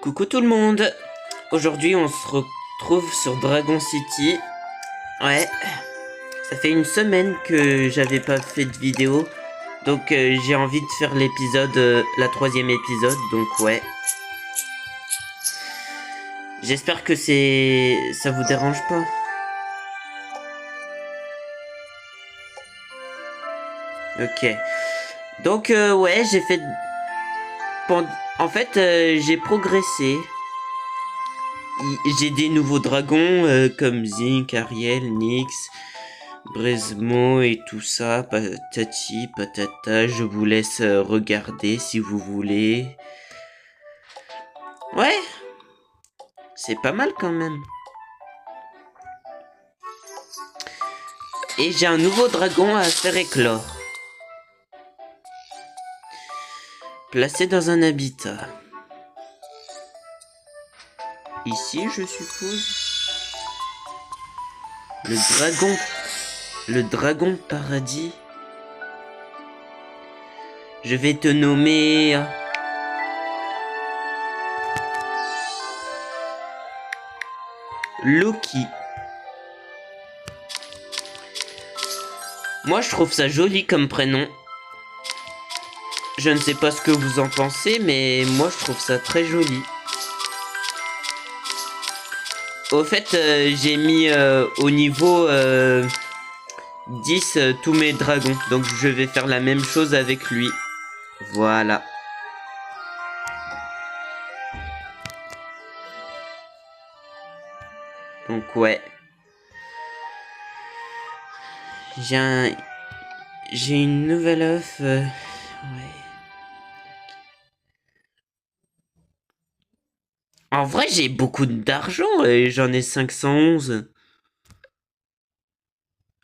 Coucou tout le monde. Aujourd'hui on se retrouve sur Dragon City. Ouais, ça fait une semaine que j'avais pas fait de vidéo. Donc j'ai envie de faire l'épisode, la troisième épisode. Donc ouais. J'espère que ça vous dérange pas. Ok. Donc ouais, j'ai fait... En fait, j'ai progressé. J'ai des nouveaux dragons comme Zinc, Ariel, Nyx, Bresmo et tout ça. Patati, patata. Je vous laisse regarder si vous voulez. Ouais, c'est pas mal quand même. Et j'ai un nouveau dragon à faire éclore. Placé dans un habitat. Ici, je suppose. Le dragon paradis. Je vais te nommer... Loki. Moi, je trouve ça joli comme prénom. Je ne sais pas ce que vous en pensez, mais moi, je trouve ça très joli. Au fait, j'ai mis au niveau 10 tous mes dragons. Donc, je vais faire la même chose avec lui. Voilà. Donc, ouais. J'ai une nouvelle œuf. Ouais. En vrai, j'ai beaucoup d'argent et j'en ai 511.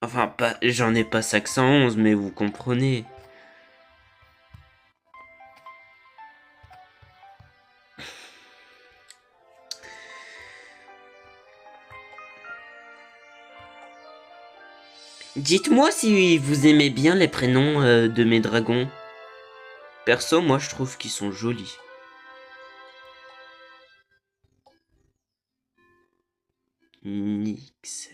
Enfin, pas, j'en ai pas 511, mais vous comprenez. Dites-moi si vous aimez bien les prénoms de mes dragons. Perso, moi, je trouve qu'ils sont jolis. Nyx.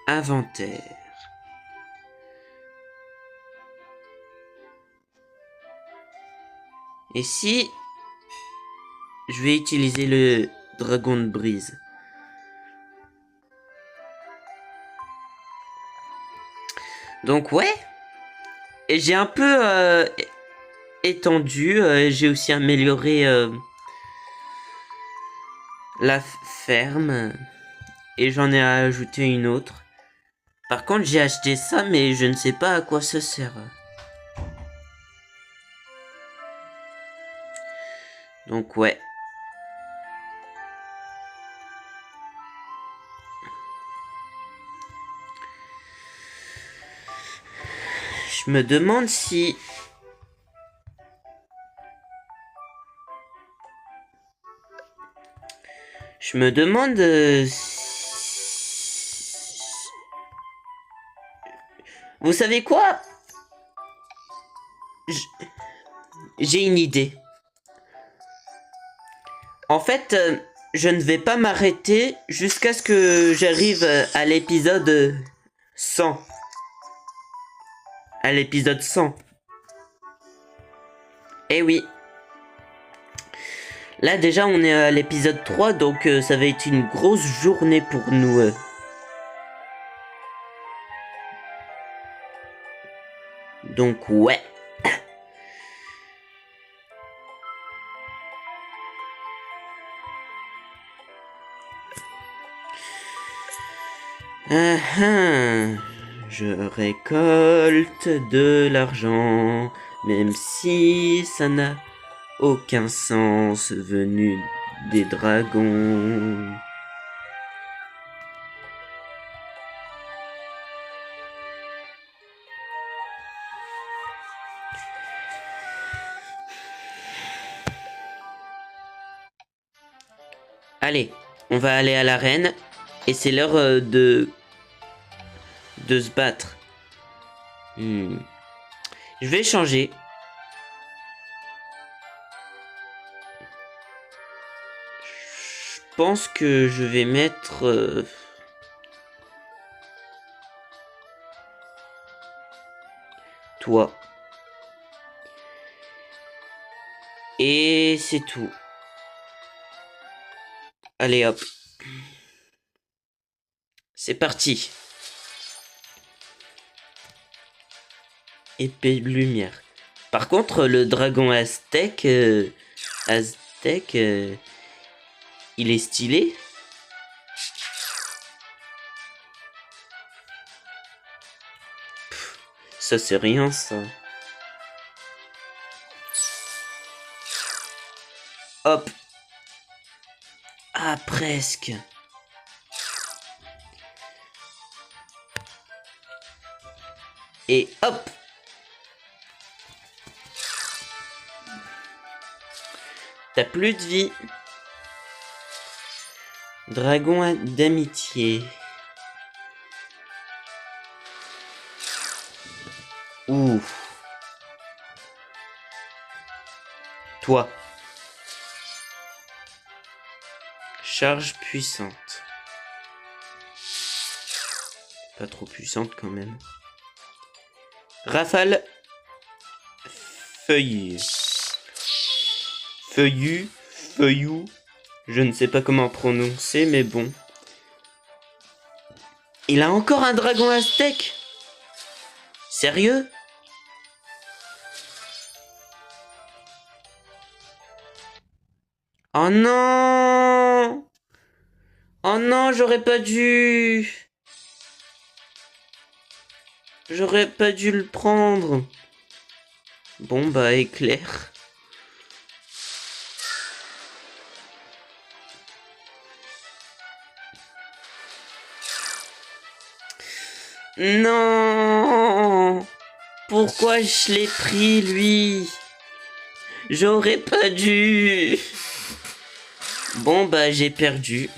Inventaire. Et si je vais utiliser le dragon de brise. Donc ouais. Et j'ai un peu étendu. J'ai aussi amélioré la ferme. Et j'en ai ajouté une autre. Par contre, j'ai acheté ça, mais je ne sais pas à quoi ça sert. Donc ouais. Je me demande si... Je me demande Vous savez quoi? J'ai une idée. En fait, je ne vais pas m'arrêter jusqu'à ce que j'arrive à l'épisode 100. À l'épisode 100. Eh oui. Là déjà on est à l'épisode 3, donc ça va être une grosse journée pour nous. Donc ouais. Je récolte de l'argent, même si ça n'a aucun sens venu des dragons. Allez, on va aller à l'arène et c'est l'heure de se battre. Je vais changer. Je pense que je vais mettre... toi. Et c'est tout. Allez hop. C'est parti. Épée de lumière. Par contre, le dragon aztèque... il est stylé. Ça c'est rien ça. Hop. Ah presque. Et hop. T'as plus de vie. Dragon d'amitié. Ouh. Toi. Charge puissante. Pas trop puissante quand même. Rafale. Feuillu. Feuillu. Feuillou. Je ne sais pas comment prononcer, mais bon. Il a encore un dragon aztèque. Sérieux? Oh non! Oh non, j'aurais pas dû... J'aurais pas dû le prendre. Bon bah éclair. Non! Pourquoi je l'ai pris lui? J'aurais pas dû. Bon bah j'ai perdu.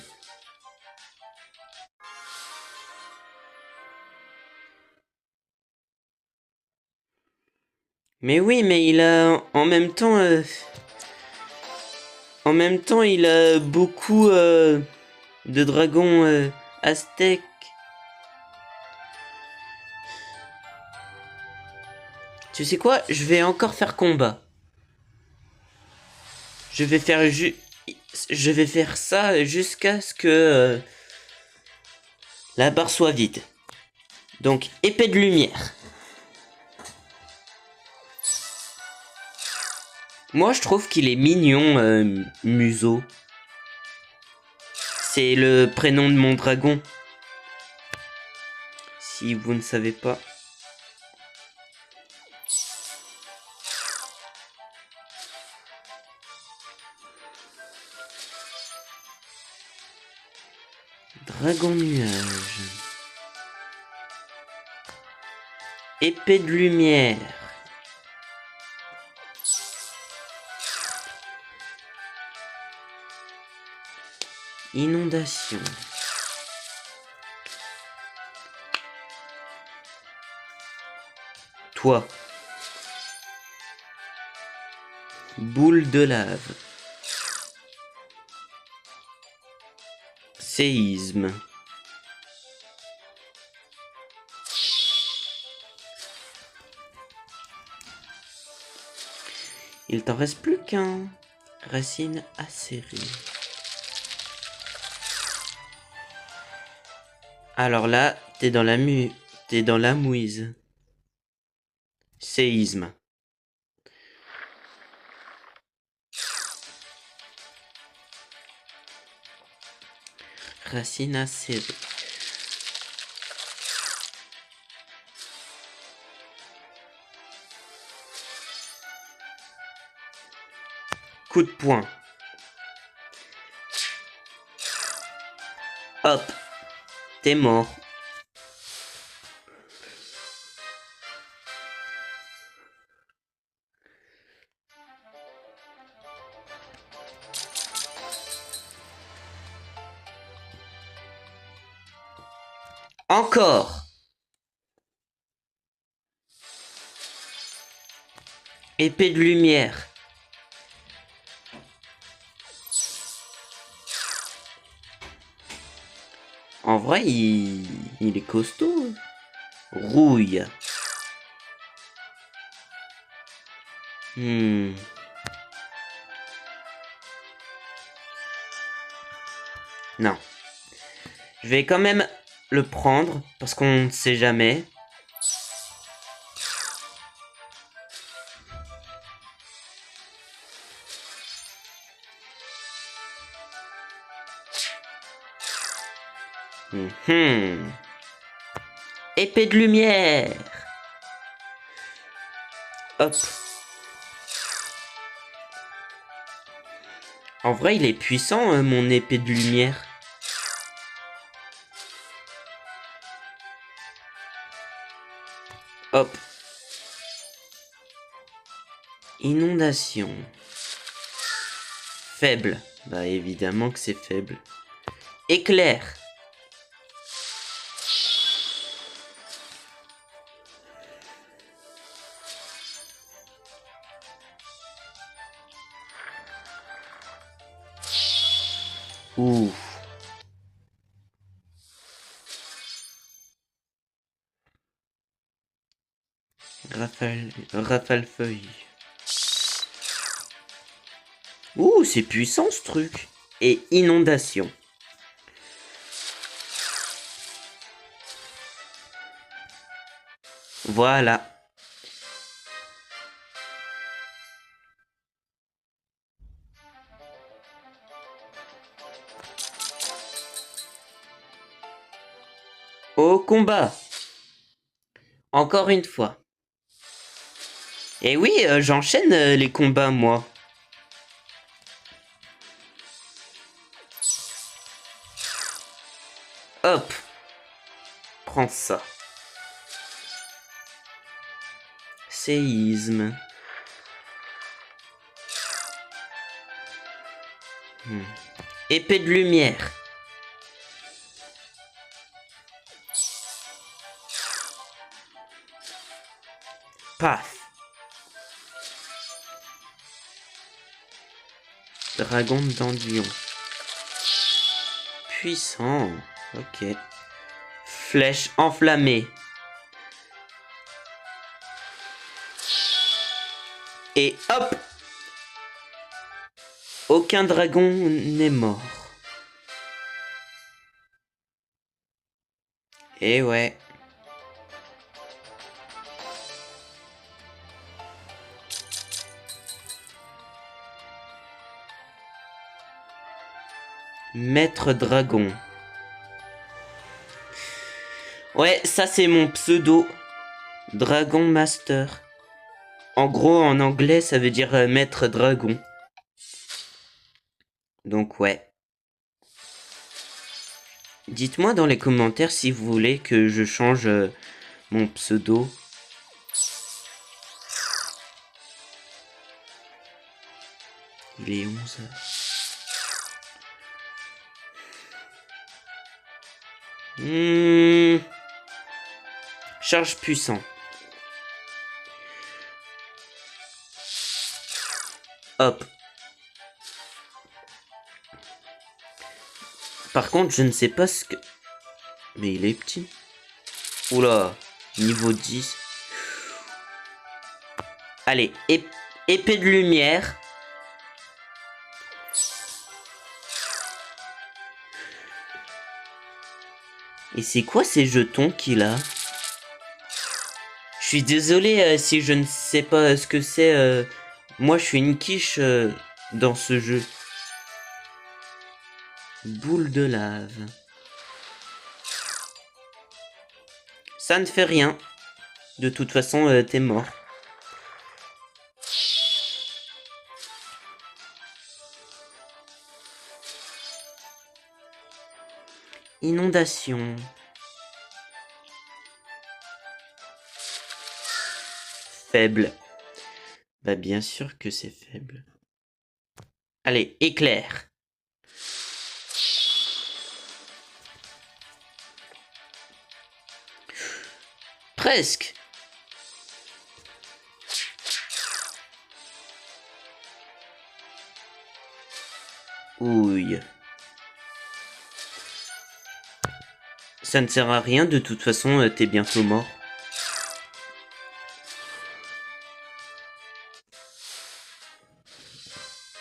Mais oui, mais il a en même temps il a beaucoup de dragons aztèques. Tu sais quoi? Je vais encore faire combat. Je vais faire ça jusqu'à ce que la barre soit vide. Donc épée de lumière. Moi je trouve qu'il est mignon, Museau. C'est le prénom de mon dragon. Si vous ne savez pas. Dragon nuage. Épée de lumière. Inondation. Toi. Boule de lave. Séisme. Il t'en reste plus qu'un. Racine acérée. Alors là, t'es dans la mouise. Séisme. Racine acérée. Coup de poing. Hop. T'es mort. Encore. Épée de lumière. En vrai, il est costaud. Rouille. Non. Je vais quand même le prendre, parce qu'on ne sait jamais. Épée de lumière. Hop. En vrai, il est puissant, mon épée de lumière. Hop. Inondation. Faible. Bah évidemment que c'est faible. Éclair. Ouh. Rafale feuille. Ouh, c'est puissant ce truc. Et inondation. Voilà. Au combat. Encore une fois. Et oui, j'enchaîne les combats, moi. Hop. Prends ça. Séisme. Épée de lumière. Paf. Dragon d'Andion. Puissant. Ok. Flèche enflammée. Et hop. Aucun dragon n'est mort. Et ouais. Maître dragon. Ouais, ça c'est mon pseudo. Dragon Master. En gros, en anglais, ça veut dire maître dragon. Donc ouais. Dites-moi dans les commentaires si vous voulez que je change mon pseudo. Il est 11h. Charge puissant. Hop. Par contre, je ne sais pas ce que... Mais il est petit. Oula. Niveau 10. Allez, épée de lumière. Et c'est quoi ces jetons qu'il a? Je suis désolé si je ne sais pas ce que c'est. Moi, je suis une quiche dans ce jeu. Boule de lave. Ça ne fait rien. De toute façon, t'es mort. Inondation. Faible. Bah bien sûr que c'est faible. Allez, éclair. Presque. Ouille. Ça ne sert à rien, de toute façon, t'es bientôt mort.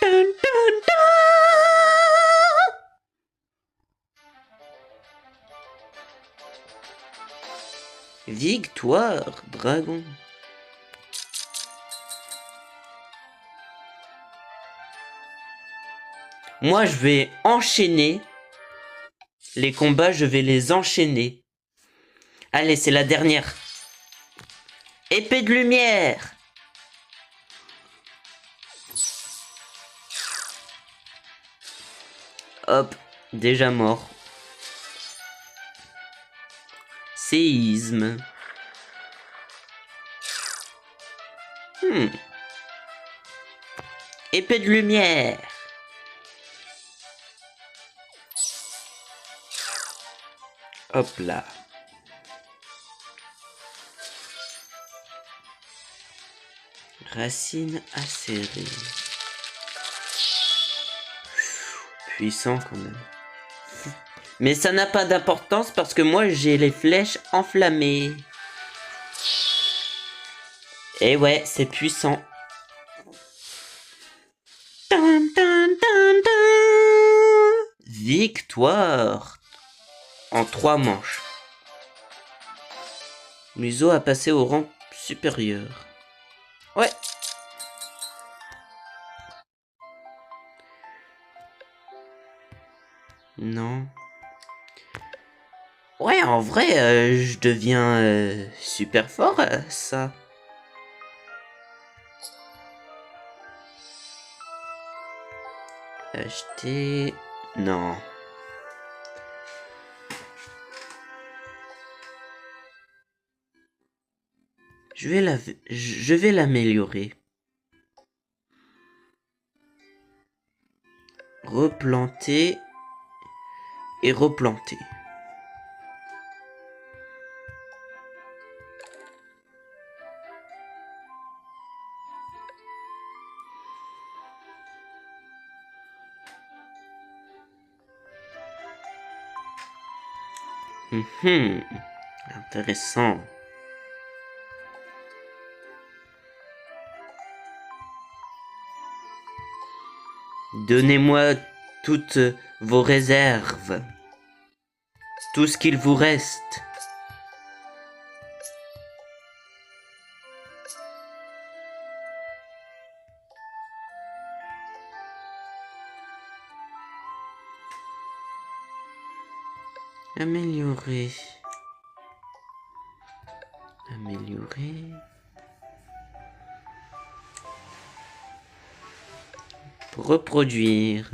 Dun, dun, dun. Victoire, dragon. Moi, je vais enchaîner. Les combats, je vais les enchaîner. Allez, c'est la dernière. Épée de lumière. Hop, déjà mort. Séisme. Épée de lumière. Hop là. Racine acérée. Puissant quand même. Mais ça n'a pas d'importance parce que moi j'ai les flèches enflammées. Et ouais, c'est puissant. Dun, dun, dun, dun. Victoire. En 3 manches. Museau a passé au rang supérieur. Ouais. Non. Ouais, en vrai, je deviens super fort, ça. Acheter... Non. Je vais l'améliorer. Replanter et replanter. Intéressant. Donnez-moi toutes vos réserves. Tout ce qu'il vous reste. Améliorer. Améliorer. Reproduire.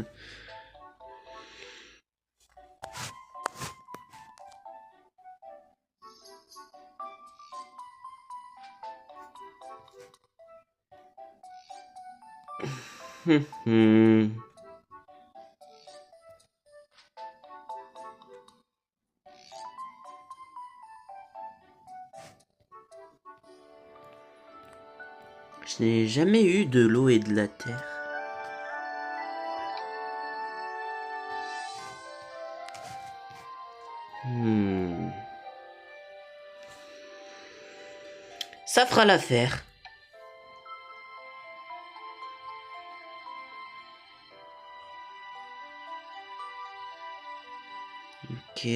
Je n'ai jamais eu de l'eau et de la terre. Ça fera l'affaire. Ok.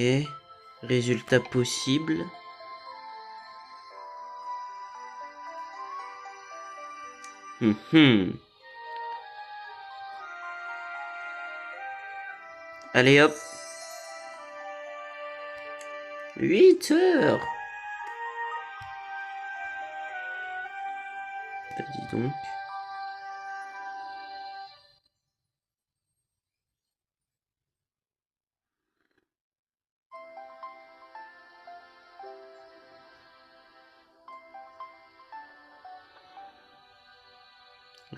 Résultat possible. Allez hop. 8 heures. Bah, dis donc.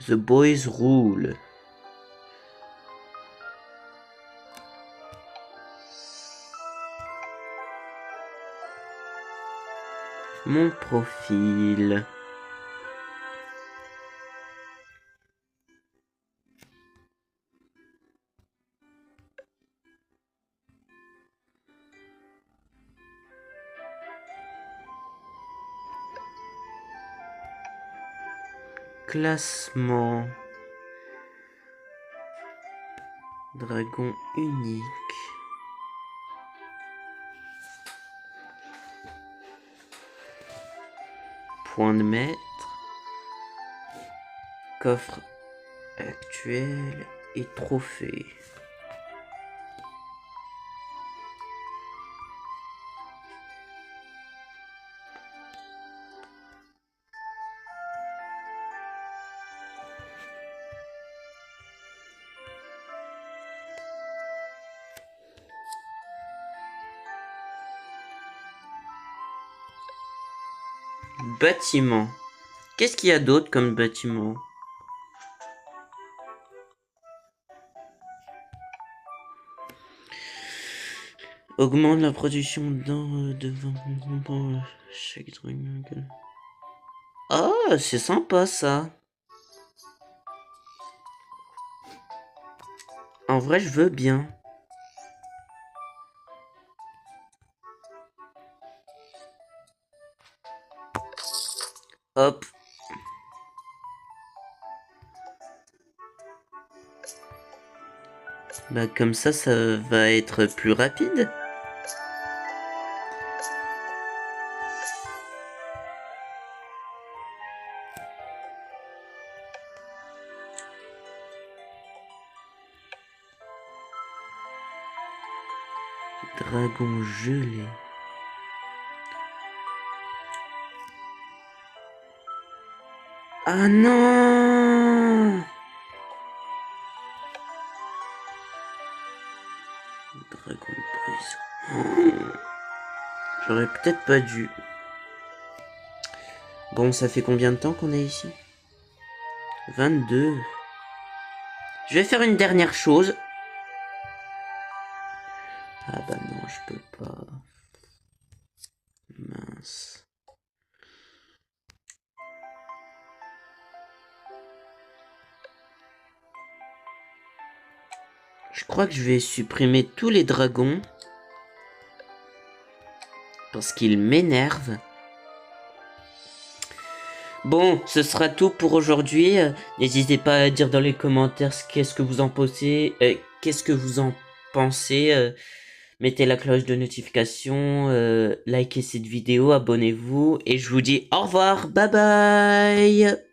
The boys rule. Mon profil. classement. Dragon unique. Point de maître. Coffre actuel et trophée. Bâtiment. Qu'est-ce qu'il y a d'autre comme bâtiment? Augmente la production de 20% pour chaque dragon. Ah, c'est sympa ça. En vrai, je veux bien. Hop. Bah comme ça va être plus rapide. Dragon gelé. Ah non! Dragon de brise. J'aurais peut-être pas dû. Bon, ça fait combien de temps qu'on est ici? 22. Je vais faire une dernière chose. Ah bah non, je peux pas. Mince. Je crois que je vais supprimer tous les dragons. Parce qu'ils m'énervent. Bon, ce sera tout pour aujourd'hui. N'hésitez pas à dire dans les commentaires qu'est-ce que vous en pensez. Qu'est-ce que vous en pensez. Mettez la cloche de notification. Likez cette vidéo. Abonnez-vous. Et je vous dis au revoir. Bye bye.